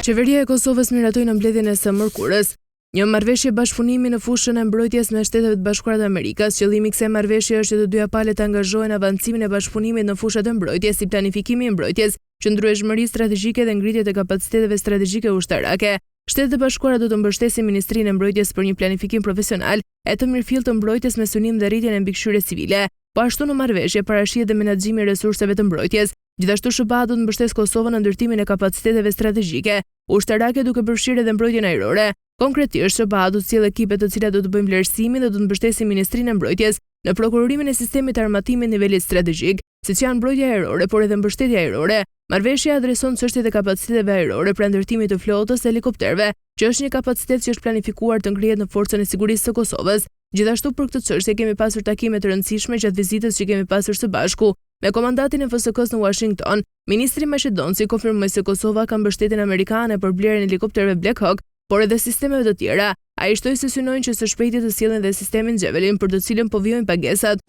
Qeveria e Kosovës miratoi në mbledhjen e së mërkurës një marrëveshje bashkëpunimi në fushën e mbrojtjes me Shtetet e Bashkuara të Amerikës. Qëllimi i kësaj marrëveshje është që të dyja palët të angazhohen avancimin e bashkëpunimit në fushat e mbrojtjes, si planifikimi i mbrojtjes, qëndrueshmëri strategjike dhe ngritjet e kapaciteteve strategjike ushtarake. Shtetet e Bashkuara do të mbështesin Ministrinë e Mbrojtjes për një planifikim profesional e të mirëfillt të mbrojtjes me synim dhe rritjen e mbikëqyrjes civile. Po ashtu në marrëveshje parashihet dhe menaxhimi i resurseve të mbrojtjes. Gjithashtu SBA do të mbështesë Kosovën në ndërtimin e kapaciteteve strategjike ushtarake duke përfshirë edhe mbrojtjen ajrore. Konkretisht, SBA do të sjellë ekipe të cilat do të bëjnë vlerësimin dhe do të mbështesin Ministrinë e Mbrojtjes në prokurorimin e sistemit të armatimit nivelit strategjik, siç janë mbrojtja ajrore, por edhe mbështetja ajrore. Marrëveshja adreson çështjet e kapaciteteve ajrore pra ndërtimit të flotës së helikopterëve, që është një kapacitet që është planifikuar të ngrihet në Forcën e Sigurisë së Kosovës. Gjithashtu për këtë çështje kemi pasur takime të rëndësishme gjatë vizitës që kemi pasur së bashku me komandantin e FSK-s në Washington. Ministri maqedonsi konfirmoi se Kosova ka mbështetjen amerikane për blerjen e helikopterëve Black Hawk, por edhe sistemeve të tjera. Ai shtoi se synojnë që së shpejti të sjellin dhe sistemin Javelin për të cilën po vijojnë pagesat.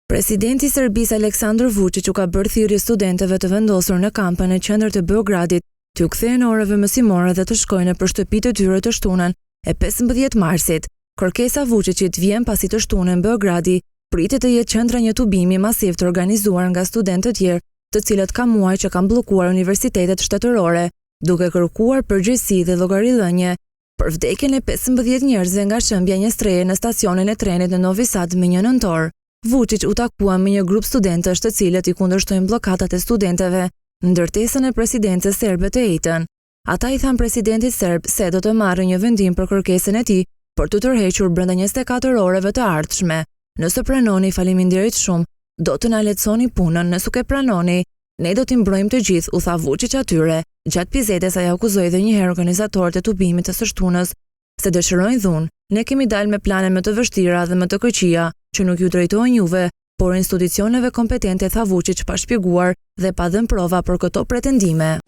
Presidenti i Serbisë Aleksandar Vučić ka bërë thirrje studentëve të vendosur në kampën e qendër të Beogradit t'u kthehen orëve mësimore dhe të shkojnë për shtëpitë e tyre të shtunën e 15 marsit. Kërkesa Vučićit vjen pasi të shtunën Beogradi pritet të jetë qendra një tubimi masiv të organizuar nga studentë të tjerë, të cilët ka muaj që kanë bllokuar universitetet shtetërore, duke kërkuar përgjegjësi dhe llogarilënie për vdekjen e 15 njerëzve nga shembja një streje në stacionin e trenit në Novi Sad më 1 nëntor. Vučić u takua me një grup studentësh të cilët i kundërshtojnë bllokatat e studentëve, ndërtesën e presidencës serbe të ejtën. Ata i thanë presidentit serb se do të marrë një vendim për kërkesën e tij për të tërhequr brenda 24 orëve të ardhshme. Nëse pranoni, faleminderit shumë, do të na lehtësoni punën, nëse nuk e pranoni, ne do t'i mbrojmë të gjithë, u tha Vučić atyre. Gjatë bisedës ai akuzoi edhe një herë organizatorët e tubimit të së shtunës se dëshirojnë dhunë. Ne kemi dalë me plane më të vështira dhe më të këqija, që nuk ju drejtohen juve, por institucioneve kompetente, tha Vučić pa shpjeguar dhe pa dhënë prova për këto pretendime.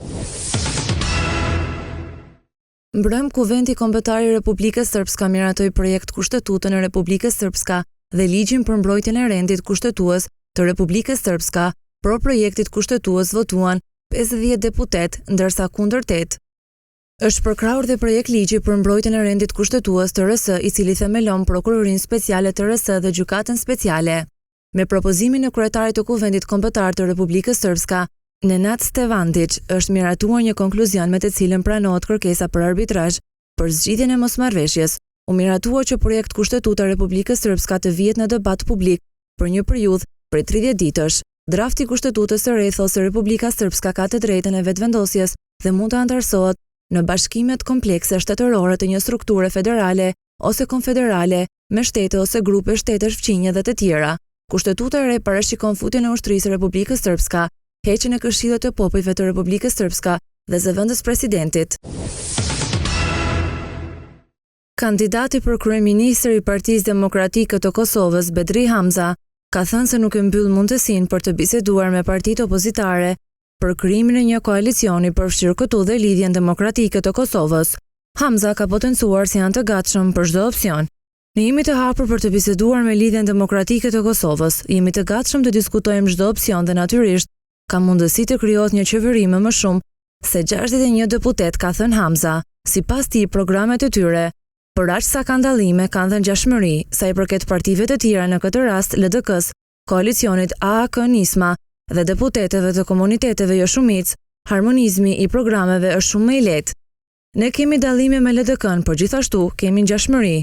Mbrëm Kuventi Kombëtar i Republikës Srpska miratoi projekt kushtetutën e Republikës Srpska dhe ligjin për mbrojtjen e rendit kushtetues të Republikës Srpska. Pro projektit kushtetues votuan 50 deputet, ndërsa kundër 8. Është përkrahur dhe projekt ligji për mbrojtjen e rendit kushtetues të RS, i cili themelon prokurorinë speciale të RS dhe gjykatën speciale. Me propozimin e kryetarit të Kuvendit Kombëtar të Republikës Srpska, Nenad Stevandić, është miratuar një konkluzion me të cilën pranohet kërkesa për arbitrazh për zgjidhjen e mosmarrveshjes. U miratua që projekt kushtetuta e Republikës Srpska të vihet në debat publik për një periudhë prej 30 ditësh. Drafti i kushtetutës së re thosë se Republika Srpska ka të drejtën e vetvendosjes dhe mund të antarësohet në bashkimet komplekse shtetërore të një strukture federale ose konfederale me shtete ose grupe shtetesh fqinje dhe të tjera. Kushtetuta e re parashikon futjen e ushtrisë së Republikës Srpska, heqjen e këshillit të popujve të Republikës Srpska dhe zëvendës presidentit. Kandidati për kryeministër i Partisë Demokratike të Kosovës, Bedri Hamza, ka thënë se nuk e mbyll mundësinë për të biseduar me partitë opozitare për krijimin e një koalicioni përfshirë këtu dhe Lidhjen Demokratike të Kosovës. Hamza ka potencuar se janë të gatshëm për çdo opsion. Ne jemi të hapur për të biseduar me Lidhjen Demokratike të Kosovës, jemi të gatshëm të diskutojmë çdo opsion dhe natyrisht ka mundësi të krijohet një qeveri me më shumë se 61 deputet, ka thënë Hamza. Sipas tij, programet e tyre për aq sa kanë dallime kanë dhënë ngjashmëri sa i përket partive të tjera, në këtë rast LDK-s, koalicionit AAK-Nisma dhe deputetëve të komuniteteve jo shumicë. Harmonizmi i programeve është shumë më i lehtë. Ne kemi dallime me LDK-n, por gjithashtu kemi ngjashmëri.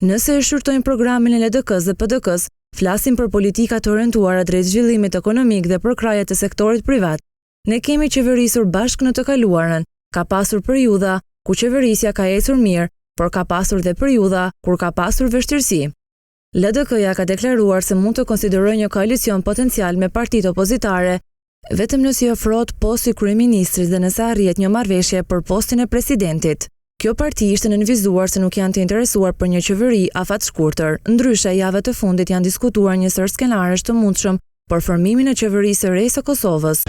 Nëse e shqyrtojmë programin e LDK-s dhe PDK-s, flasim për politika të orientuara drejt zhvillimit ekonomik dhe për krajet të sektorit privat. Ne kemi qeverisur bashkë në të kaluarën, ka pasur periudha ku qeverisja ka ecur mirë, por ka pasur dhe periudha kur ka pasur vështirësi. LDK-ja ka deklaruar se mund të konsiderojë një koalicion potencial me partitë opozitare, vetëm nëse i ofrohet posti i kryeministrit dhe nëse arrihet një marrëveshje për postin e presidentit. Kjo parti ishte nënvizuar se nuk janë të interesuar për një qeveri afatshkurtër. Ndryshe, javët e fundit janë diskutuar një sër skenaresh të mundshëm për formimin e qeverisë së re së Kosovës.